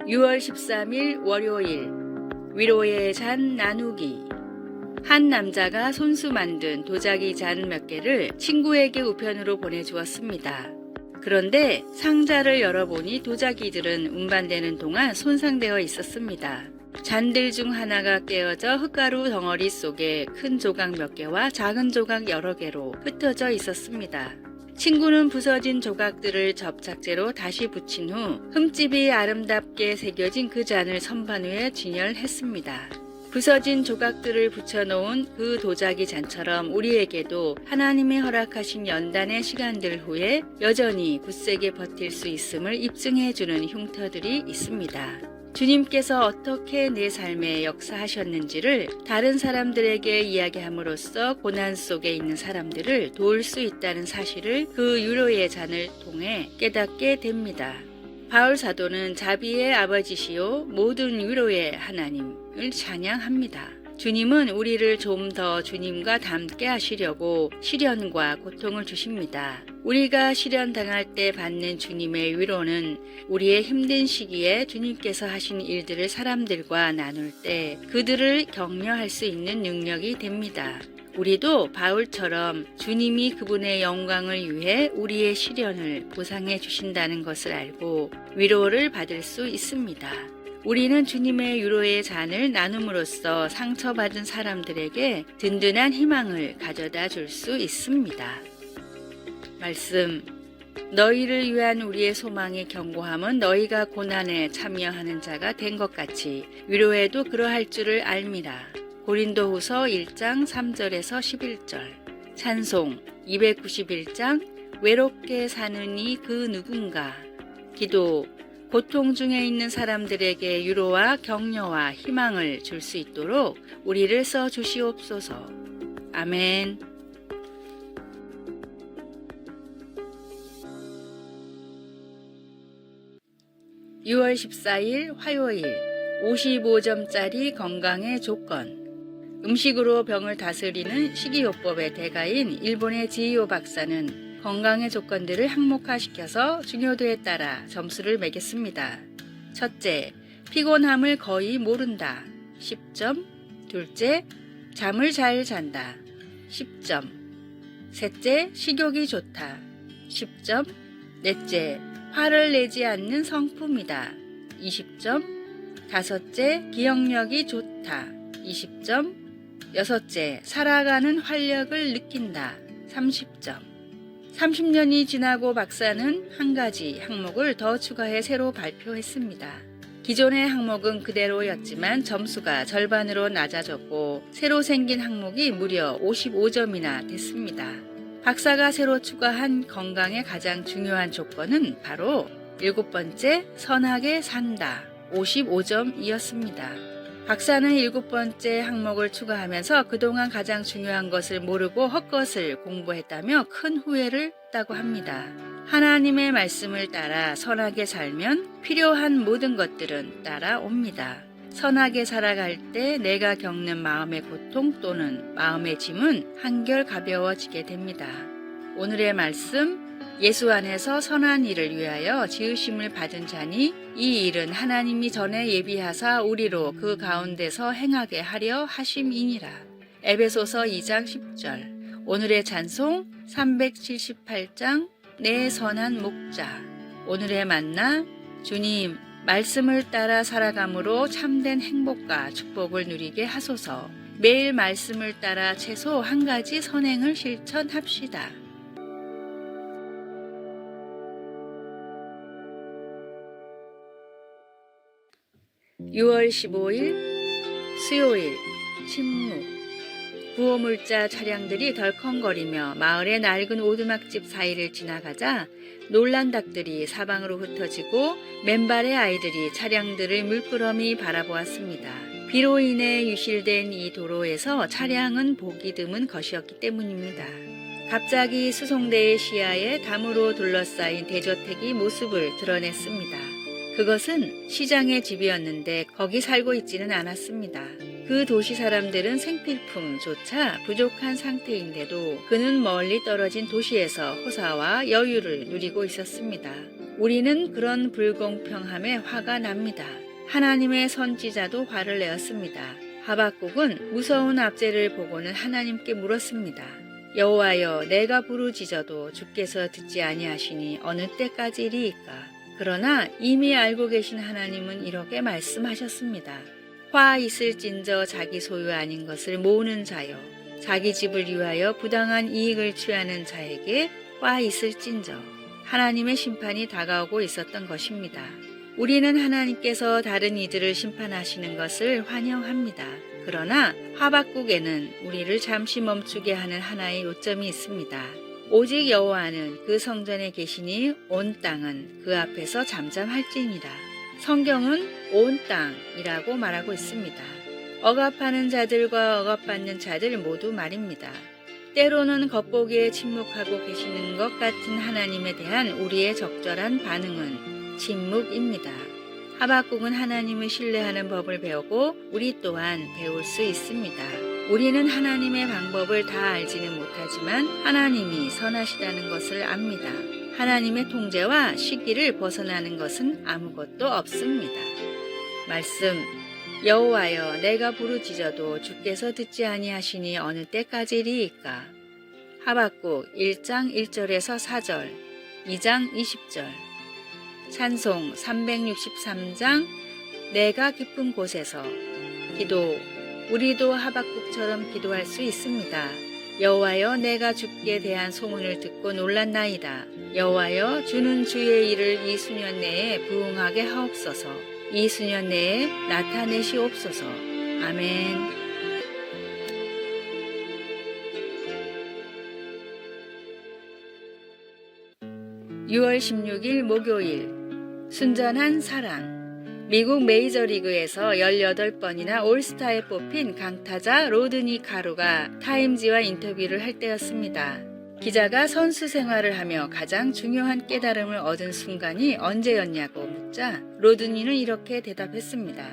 6월 13일 월요일 위로의 잔 나누기. 한 남자가 손수 만든 도자기 잔 몇 개를 친구에게 우편으로 보내주었습니다. 그런데 상자를 열어보니 도자기들은 운반되는 동안 손상되어 있었습니다. 잔들 중 하나가 깨어져 흙가루 덩어리 속에 큰 조각 몇 개와 작은 조각 여러 개로 흩어져 있었습니다. 친구는 부서진 조각들을 접착제로 다시 붙인 후 흠집이 아름답게 새겨진 그 잔을 선반 위에 진열했습니다. 부서진 조각들을 붙여놓은 그 도자기 잔처럼 우리에게도 하나님이 허락하신 연단의 시간들 후에 여전히 굳세게 버틸 수 있음을 입증해주는 흉터들이 있습니다. 주님께서 어떻게 내 삶에 역사하셨는지를 다른 사람들에게 이야기함으로써 고난 속에 있는 사람들을 도울 수 있다는 사실을 그 위로의 잔을 통해 깨닫게 됩니다. 바울 사도는 자비의 아버지시요 모든 위로의 하나님을 찬양합니다. 주님은 우리를 좀 더 주님과 닮게 하시려고 시련과 고통을 주십니다. 우리가 시련당할 때 받는 주님의 위로는 우리의 힘든 시기에 주님께서 하신 일들을 사람들과 나눌 때 그들을 격려할 수 있는 능력이 됩니다. 우리도 바울처럼 주님이 그분의 영광을 위해 우리의 시련을 보상해 주신다는 것을 알고 위로를 받을 수 있습니다. 우리는 주님의 위로의 잔을 나눔으로써 상처받은 사람들에게 든든한 희망을 가져다 줄 수 있습니다. 말씀. 너희를 위한 우리의 소망의 견고함은 너희가 고난에 참여하는 자가 된 것 같이 위로에도 그러할 줄을 알미라. 고린도후서 1장 3절에서 11절. 찬송 291장 외롭게 사는 이 그 누군가. 기도. 고통 중에 있는 사람들에게 위로와 격려와 희망을 줄 수 있도록 우리를 써 주시옵소서. 아멘. (6월 14일) 화요일 55점짜리 건강의 조건. 음식으로 병을 다스리는 식이요법의 대가인 일본의 지이오 박사는 건강의 조건들을 항목화시켜서 중요도에 따라 점수를 매겼습니다. 첫째, 피곤함을 거의 모른다. 10점. 둘째, 잠을 잘 잔다. 10점. 셋째, 식욕이 좋다. 10점. 넷째, 화를 내지 않는 성품이다. 20점. 다섯째, 기억력이 좋다. 20점. 여섯째, 살아가는 활력을 느낀다. 30점. 30년이 지나고 박사는 한 가지 항목을 더 추가해 새로 발표했습니다. 기존의 항목은 그대로였지만 점수가 절반으로 낮아졌고 새로 생긴 항목이 무려 55점이나 됐습니다. 박사가 새로 추가한 건강의 가장 중요한 조건은 바로 7번째, 선하게 산다. 55점이었습니다. 박사는 7번째 항목을 추가하면서 그동안 가장 중요한 것을 모르고 헛것을 공부했다며 큰 후회를 했다고 합니다. 하나님의 말씀을 따라 선하게 살면 필요한 모든 것들은 따라옵니다. 선하게 살아갈 때 내가 겪는 마음의 고통 또는 마음의 짐은 한결 가벼워지게 됩니다. 오늘의 말씀, 예수 안에서 선한 일을 위하여 지으심을 받은 자니 이 일은 하나님이 전에 예비하사 우리로 그 가운데서 행하게 하려 하심이니라. 에베소서 2장 10절. 오늘의 찬송 378장 내 선한 목자. 오늘의 만나. 주님, 말씀을 따라 살아감으로 참된 행복과 축복을 누리게 하소서. 매일 말씀을 따라 최소 한 가지 선행을 실천합시다. 6월 15일 수요일 침묵. 구호물자 차량들이 덜컹거리며 마을의 낡은 오두막집 사이를 지나가자 놀란 닭들이 사방으로 흩어지고 맨발의 아이들이 차량들을 물끄러미 바라보았습니다. 비로 인해 유실된 이 도로에서 차량은 보기 드문 것이었기 때문입니다. 갑자기 수송대의 시야에 담으로 둘러싸인 대저택이 모습을 드러냈습니다. 그것은 시장의 집이었는데 거기 살고 있지는 않았습니다. 그 도시 사람들은 생필품조차 부족한 상태인데도 그는 멀리 떨어진 도시에서 호사와 여유를 누리고 있었습니다. 우리는 그런 불공평함에 화가 납니다. 하나님의 선지자도 화를 내었습니다. 하박국은 무서운 압제를 보고는 하나님께 물었습니다. 여호와여, 내가 부르짖어도 주께서 듣지 아니하시니 어느 때까지리이까? 그러나 이미 알고 계신 하나님은 이렇게 말씀하셨습니다. 화 있을진저 자기 소유 아닌 것을 모으는 자여, 자기 집을 위하여 부당한 이익을 취하는 자에게 화 있을진저. 하나님의 심판이 다가오고 있었던 것입니다. 우리는 하나님께서 다른 이들을 심판하시는 것을 환영합니다. 그러나 하박국에는 우리를 잠시 멈추게 하는 하나의 요점이 있습니다. 오직 여호와는 그 성전에 계시니 온 땅은 그 앞에서 잠잠할지니라. 성경은 온 땅이라고 말하고 있습니다. 억압하는 자들과 억압받는 자들 모두 말입니다. 때로는 겉보기에 침묵하고 계시는 것 같은 하나님에 대한 우리의 적절한 반응은 침묵입니다. 하박국은 하나님을 신뢰하는 법을 배우고 우리 또한 배울 수 있습니다. 우리는 하나님의 방법을 다 알지는 못하지만 하나님이 선하시다는 것을 압니다. 하나님의 통제와 시기를 벗어나는 것은 아무것도 없습니다. 말씀, 여호와여, 내가 부르짖어도 주께서 듣지 아니하시니 어느 때까지리이까? 하박국 1장 1절에서 4절, 2장 20절. 찬송 363장 내가 깊은 곳에서. 기도, 우리도 하박국처럼 기도할 수 있습니다. 여호와여, 내가 주께 대한 소문을 듣고 놀랐나이다. 여호와여, 주는 주의 일을 이 수년 내에 부응하게 하옵소서. 이 수년 내에 나타내시옵소서. 아멘. 6월 16일 목요일, 순전한 사랑. 미국 메이저리그에서 18번이나 올스타에 뽑힌 강타자 로드니 카루가 타임지와 인터뷰를 할 때였습니다. 기자가 선수 생활을 하며 가장 중요한 깨달음을 얻은 순간이 언제였냐고 묻자 로드니는 이렇게 대답했습니다.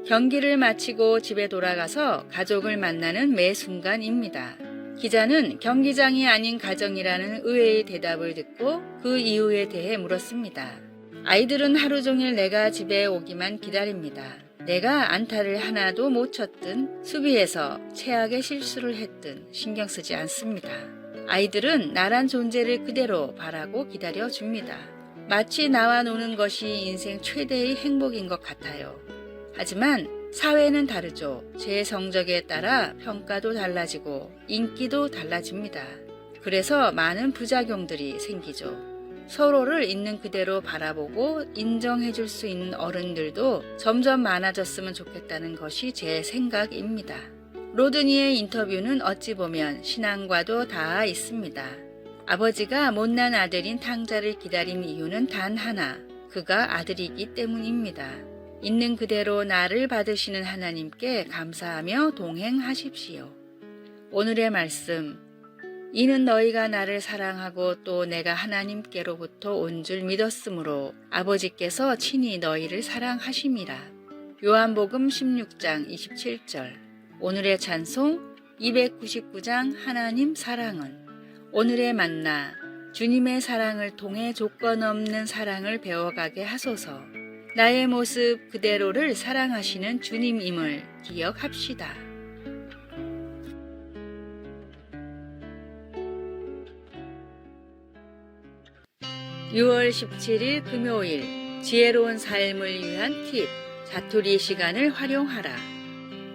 경기를 마치고 집에 돌아가서 가족을 만나는 매 순간입니다. 기자는 경기장이 아닌 가정이라는 의외의 대답을 듣고 그 이유에 대해 물었습니다. 아이들은 하루 종일 내가 집에 오기만 기다립니다. 내가 안타를 하나도 못 쳤든 수비에서 최악의 실수를 했든 신경 쓰지 않습니다. 아이들은 나란 존재를 그대로 바라고 기다려줍니다. 마치 나와 노는 것이 인생 최대의 행복인 것 같아요. 하지만 사회는 다르죠. 제 성적에 따라 평가도 달라지고 인기도 달라집니다. 그래서 많은 부작용들이 생기죠. 서로를 있는 그대로 바라보고 인정해 줄 수 있는 어른들도 점점 많아졌으면 좋겠다는 것이 제 생각입니다. 로드니의 인터뷰는 어찌 보면 신앙과도 닿아 있습니다. 아버지가 못난 아들인 탕자를 기다린 이유는 단 하나, 그가 아들이기 때문입니다. 있는 그대로 나를 받으시는 하나님께 감사하며 동행하십시오. 오늘의 말씀, 이는 너희가 나를 사랑하고 또 내가 하나님께로부터 온 줄 믿었으므로 아버지께서 친히 너희를 사랑하심이라. 요한복음 16장 27절. 오늘의 찬송 299장 하나님 사랑은. 오늘의 만나, 주님의 사랑을 통해 조건 없는 사랑을 배워가게 하소서. 나의 모습 그대로를 사랑하시는 주님임을 기억합시다. 6월 17일 금요일, 지혜로운 삶을 위한 팁, 자투리 시간을 활용하라.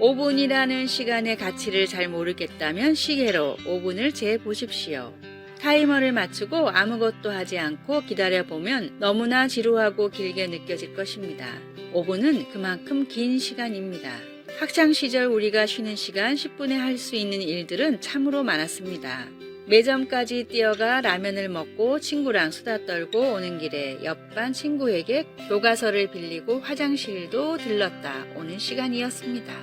5분이라는 시간의 가치를 잘 모르겠다면 시계로 5분을 재보십시오. 타이머를 맞추고 아무것도 하지 않고 기다려보면 너무나 지루하고 길게 느껴질 것입니다. 5분은 그만큼 긴 시간입니다. 학창시절 우리가 쉬는 시간 10분에 할 수 있는 일들은 참으로 많았습니다. 매점까지 뛰어가 라면을 먹고 친구랑 수다 떨고 오는 길에 옆반 친구에게 교과서를 빌리고 화장실도 들렀다 오는 시간이었습니다.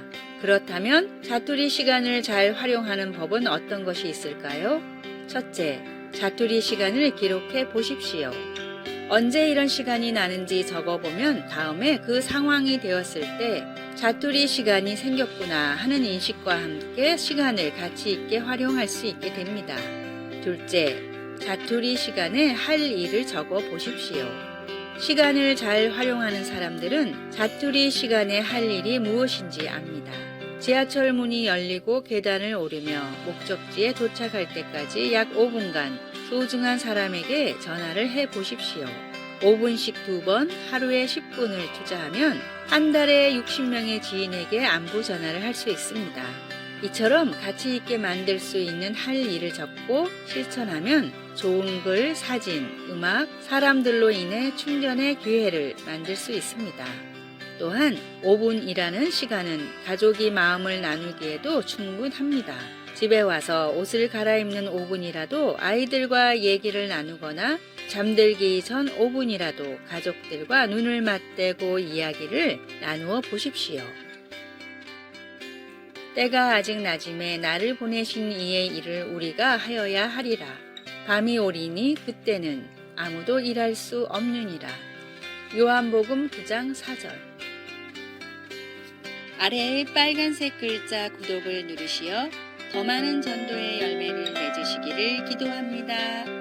그렇다면 자투리 시간을 잘 활용하는 법은 어떤 것이 있을까요? 첫째, 자투리 시간을 기록해 보십시오. 언제 이런 시간이 나는지 적어보면 다음에 그 상황이 되었을 때 자투리 시간이 생겼구나 하는 인식과 함께 시간을 가치 있게 활용할 수 있게 됩니다. 둘째, 자투리 시간에 할 일을 적어 보십시오. 시간을 잘 활용하는 사람들은 자투리 시간에 할 일이 무엇인지 압니다. 지하철 문이 열리고 계단을 오르며 목적지에 도착할 때까지 약 5분간 소중한 사람에게 전화를 해 보십시오. 5분씩 2번 하루에 10분을 투자하면 한 달에 60명의 지인에게 안부 전화를 할 수 있습니다. 이처럼 가치 있게 만들 수 있는 할 일을 적고 실천하면 좋은 글, 사진, 음악, 사람들로 인해 충전의 기회를 만들 수 있습니다. 또한 5분이라는 시간은 가족이 마음을 나누기에도 충분합니다. 집에 와서 옷을 갈아입는 5분이라도 아이들과 얘기를 나누거나 잠들기 전 5분이라도 가족들과 눈을 맞대고 이야기를 나누어 보십시오. 때가 아직 낮음에 나를 보내신 이의 일을 우리가 하여야 하리라. 밤이 오리니 그때는 아무도 일할 수 없느니라. 요한복음 9장 4절. 아래의 빨간색 글자 구독을 누르시어 더 많은 전도의 열매를 맺으시기를 기도합니다.